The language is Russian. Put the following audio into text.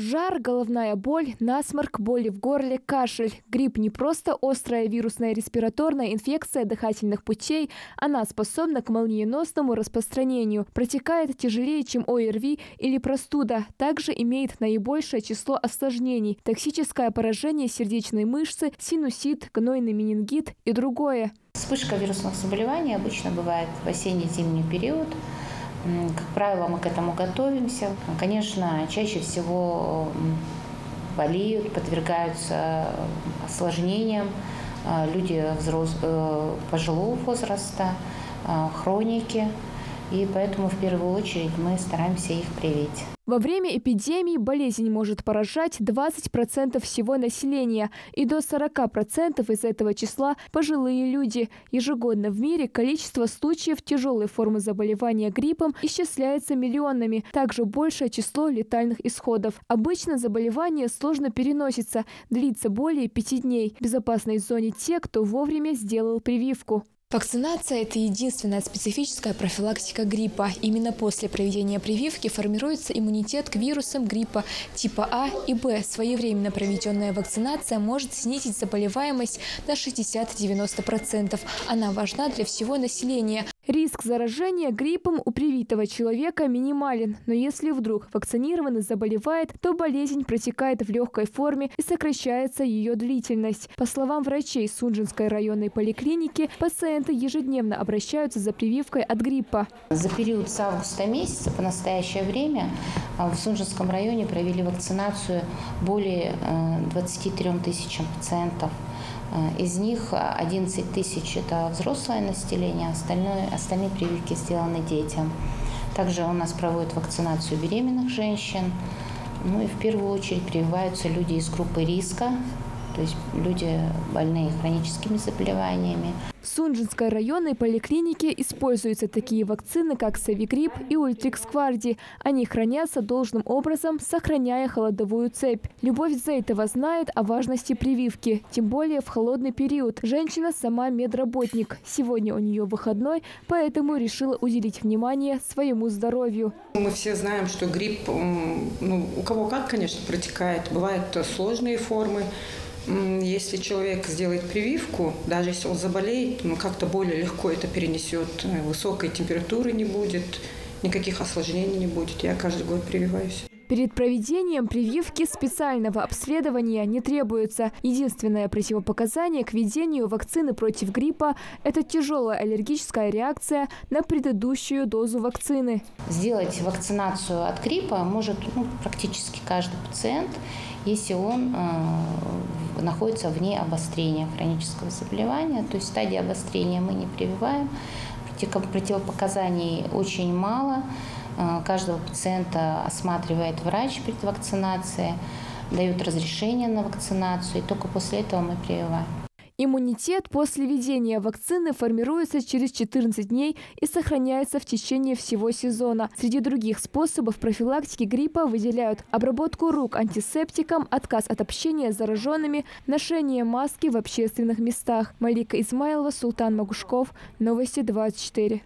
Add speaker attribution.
Speaker 1: Жар, головная боль, насморк, боли в горле, кашель. Грипп не просто острая вирусная респираторная инфекция дыхательных путей. Она способна к молниеносному распространению. Протекает тяжелее, чем ОРВИ или простуда. Также имеет наибольшее число осложнений. Токсическое поражение сердечной мышцы, синусит, гнойный менингит и другое.
Speaker 2: Вспышка вирусных заболеваний обычно бывает в осенне-зимний период. Как правило, мы к этому готовимся. Конечно, чаще всего болеют, подвергаются осложнениям люди пожилого возраста, хроники. И поэтому в первую очередь мы стараемся их привить.
Speaker 1: Во время эпидемии болезнь может поражать 20% всего населения, и до 40% из этого числа – пожилые люди. Ежегодно в мире количество случаев тяжелой формы заболевания гриппом исчисляется миллионами. Также большее число летальных исходов. Обычно заболевание сложно переносится, длится более 5 дней. В безопасной зоне те, кто вовремя сделал прививку. Вакцинация – это единственная специфическая профилактика гриппа. Именно после проведения прививки формируется иммунитет к вирусам гриппа типа А и Б. Своевременно проведенная вакцинация может снизить заболеваемость на 60–90%. Она важна для всего населения. Риск заражения гриппом у привитого человека минимален. Но если вдруг вакцинированный заболевает, то болезнь протекает в легкой форме и сокращается ее длительность. По словам врачей Сунжинской районной поликлиники, пациенты ежедневно обращаются за прививкой от гриппа.
Speaker 2: За период с августа месяца по настоящее время в Сунжинском районе провели вакцинацию более 23 тысячам пациентов. Из них 11 тысяч – это взрослое население, остальные прививки сделаны детям. Также у нас проводят вакцинацию беременных женщин. Ну и в первую очередь прививаются люди из группы риска, то есть люди, больные хроническими заболеваниями.
Speaker 1: В Сунжинской районной поликлинике используются такие вакцины, как Савигрипп и Ультрикс Кварди. Они хранятся должным образом, сохраняя холодовую цепь. Любовь Зейтова знает о важности прививки, тем более в холодный период. Женщина сама медработник. Сегодня у нее выходной, поэтому решила уделить внимание своему здоровью.
Speaker 3: Мы все знаем, что грипп, у кого как, конечно, протекает. Бывают сложные формы. Если человек сделает прививку, даже если он заболеет, как-то более легко это перенесет. Высокой температуры не будет, никаких осложнений не будет. Я каждый год прививаюсь.
Speaker 1: Перед проведением прививки специального обследования не требуется. Единственное противопоказание к введению вакцины против гриппа – это тяжелая аллергическая реакция на предыдущую дозу вакцины.
Speaker 2: Сделать вакцинацию от гриппа может практически каждый пациент, если он находится вне обострения хронического заболевания. То есть в стадии обострения мы не прививаем. Противопоказаний очень мало. Каждого пациента осматривает врач перед вакцинацией, дают разрешение на вакцинацию, и только после этого мы прививаем.
Speaker 1: Иммунитет после введения вакцины формируется через 14 дней и сохраняется в течение всего сезона. Среди других способов профилактики гриппа выделяют обработку рук антисептиком, отказ от общения с зараженными, ношение маски в общественных местах. Малика Измайлова, Султан Магушков. Новости 24.